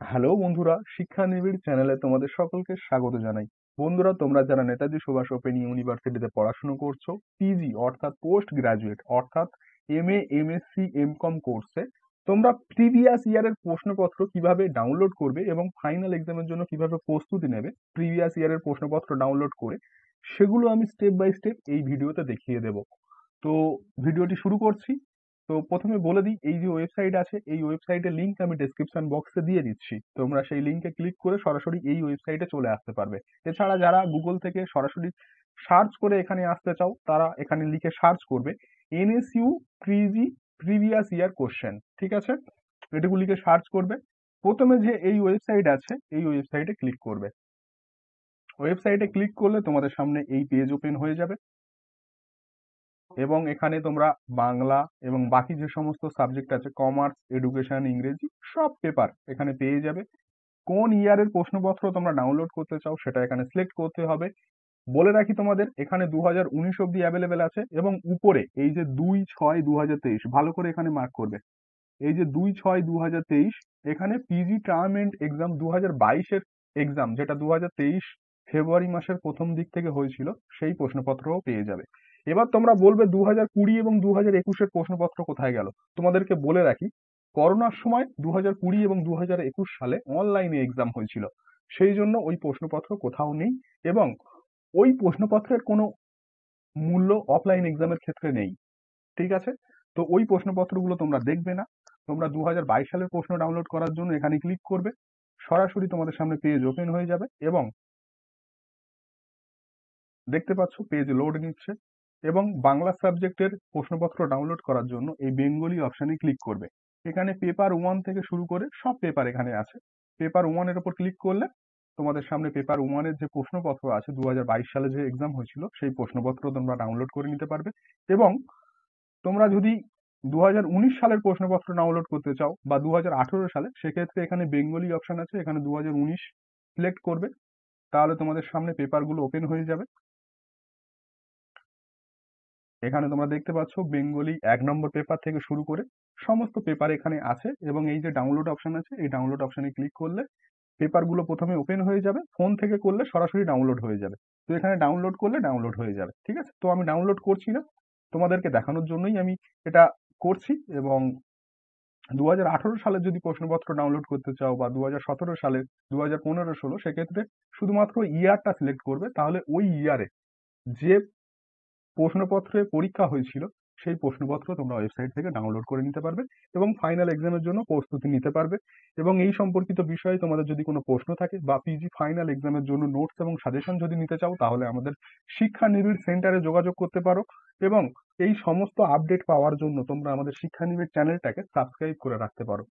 Hello বন্ধুরা, শিক্ষা নিবিড় চ্যানেলে তোমাদের সকলকে স্বাগত জানাই। বন্ধুরা, তোমরা যারা নেতাজি সুভাষ ওপেন ইউনিভার্সিটিতে পড়াশোনা করছো, পিজি অর্থাৎ পোস্ট গ্রাজুয়েট অর্থাৎ এমএ, এমএসসি, এমকম কোর্সে, তোমরা প্রিভিয়াস ইয়ারের প্রশ্নপত্র কিভাবে ডাউনলোড করবে এবং ফাইনাল এক্সামের জন্য কিভাবে প্রস্তুতি নেবে প্রিভিয়াস ইয়ারের প্রশ্নপত্র ডাউনলোড করে, সেগুলো আমি স্টেপ বাই স্টেপ এই ভিডিওতে দেখিয়ে দেব। তো ভিডিওটি শুরু করছি। তো প্রথমে বলে দিই, এই যে ওয়েবসাইট আছে, এই ওয়েবসাইটের লিংক আমি ডেসক্রিপশন বক্সে দিয়ে দিচ্ছি। তোমরা সেই লিংকে ক্লিক করে সরাসরি এই ওয়েবসাইটে চলে আসতে পারবে। এছাড়া যারা গুগল থেকে সরাসরি সার্চ করে এখানে আসতে চাও, তারা এখানে লিখে সার্চ করবে NSU Prezi previous year question. ঠিক আছে, এটুকু লিখে সার্চ করবে। প্রথমে যে এই ওয়েবসাইট আছে, এই ওয়েবসাইটে ক্লিক করবে। ওয়েবসাইটে ক্লিক করলে তোমাদের সামনে এই পেজ ওপেন হয়ে যাবে এবং এখানে তোমরা বাংলা এবং বাকি যে সমস্ত সাবজেক্ট আছে, কমার্স, এডুকেশন, ইংরেজি, সব পেপার এখানে পেয়ে যাবে। কোন ইয়ারের প্রশ্নপত্র তোমরা ডাউনলোড করতে চাও সেটা এখানে সিলেক্ট করতে হবে। বলে রাখি তোমাদের, এখানে 2019 অব্দি অ্যাভেলেবেল আছে এবং উপরে এই যে 2/6/2023, ভালো করে এখানে মার্ক করবে। এই যে 2/6/2023, এখানে পিজি টার্ম এন্ড এক্সাম 2022-এর এক্সাম, যেটা 2023 ফেব্রুয়ারি মাসের প্রথম দিক থেকে হয়েছিল, সেই প্রশ্নপত্রও পেয়ে যাবে। এবার তোমরা বলবে 2020 এবং 2021-এর প্রশ্নপত্র কোথায় গেল। তোমাদেরকে বলে রাখি, করোনার সময় 2020 এবং 2021 সালে অনলাইনে এক্সাম হয়েছিল, সেই জন্য ওই প্রশ্নপত্র কোথাও নেই এবং ওই প্রশ্নপত্রের কোনো মূল্য অফলাইন এক্সামের ক্ষেত্রে নেই। ঠিক আছে, তো ওই প্রশ্নপত্রগুলো তোমরা দেখবে না। তোমরা 2022 সালের প্রশ্ন ডাউনলোড করার জন্য এখানে ক্লিক করবে, সরাসরি তোমাদের সামনে পেজ ওপেন হয়ে যাবে এবং দেখতে পাচ্ছ পেজ লোড নিচ্ছে। এবং বাংলা সাবজেক্টের প্রশ্নপত্র ডাউনলোড করার জন্য এই বেঙ্গলি অপশানে ক্লিক করবে। এখানে পেপার 1 থেকে শুরু করে সব পেপার এখানে আছে। পেপার 1-এর উপর ক্লিক করলে তোমাদের সামনে পেপার 1-এর যে প্রশ্নপত্র আছে, 2022 সালে যে এক্সাম হয়েছিল, সেই প্রশ্নপত্র তোমরা ডাউনলোড করে নিতে পারবে। এবং তোমরা যদি 2019 সালের প্রশ্নপত্র ডাউনলোড করতে চাও বা 2018 সালে, সেক্ষেত্রে এখানে বেঙ্গলি অপশন আছে, এখানে 2019 সিলেক্ট করবে। তাহলে তোমাদের সামনে পেপারগুলো ওপেন হয়ে যাবে। এখানে তোমরা দেখতে পাচ্ছ বেঙ্গলি 1 নম্বর পেপার থেকে শুরু করে সমস্ত পেপার এখানে আছে এবং এই যে ডাউনলোড অপশন আছে, এই ডাউনলোড অপশনে ক্লিক করলে পেপারগুলো প্রথমে ওপেন হয়ে যাবে। ফোন থেকে করলে সরাসরি ডাউনলোড হয়ে যাবে। তো এখানে ডাউনলোড করলে ডাউনলোড হয়ে যাবে। ঠিক আছে, তো আমি ডাউনলোড করছি না, তোমাদেরকে দেখানোর জন্যই আমি এটা করছি। এবং 2018 সালের যদি প্রশ্নপত্র ডাউনলোড করতে চাও বা 2017 সালের, 2015-16, সেক্ষেত্রে শুধুমাত্র ইয়ারটা সিলেক্ট করবে। তাহলে ওই ইয়ারে যে প্রশ্নপত্রে পরীক্ষা হয়েছিল, সেই প্রশ্নপত্র তোমরা ওয়েবসাইট থেকে ডাউনলোড করে নিতে পারবে এবং ফাইনাল এক্সামের জন্য প্রস্তুতি নিতে পারবে। এবং এই সম্পর্কিত বিষয়ে তোমাদের যদি কোনো প্রশ্ন থাকে বা পিজি ফাইনাল এক্সামের জন্য নোটস এবং সাজেশন যদি নিতে চাও, তাহলে আমাদের শিক্ষা নিবিড় সেন্টারে যোগাযোগ করতে পারো। এবং এই সমস্ত আপডেট পাওয়ার জন্য তোমরা আমাদের শিক্ষা নিবিড় চ্যানেলটাকে সাবস্ক্রাইব করে রাখতে পারো।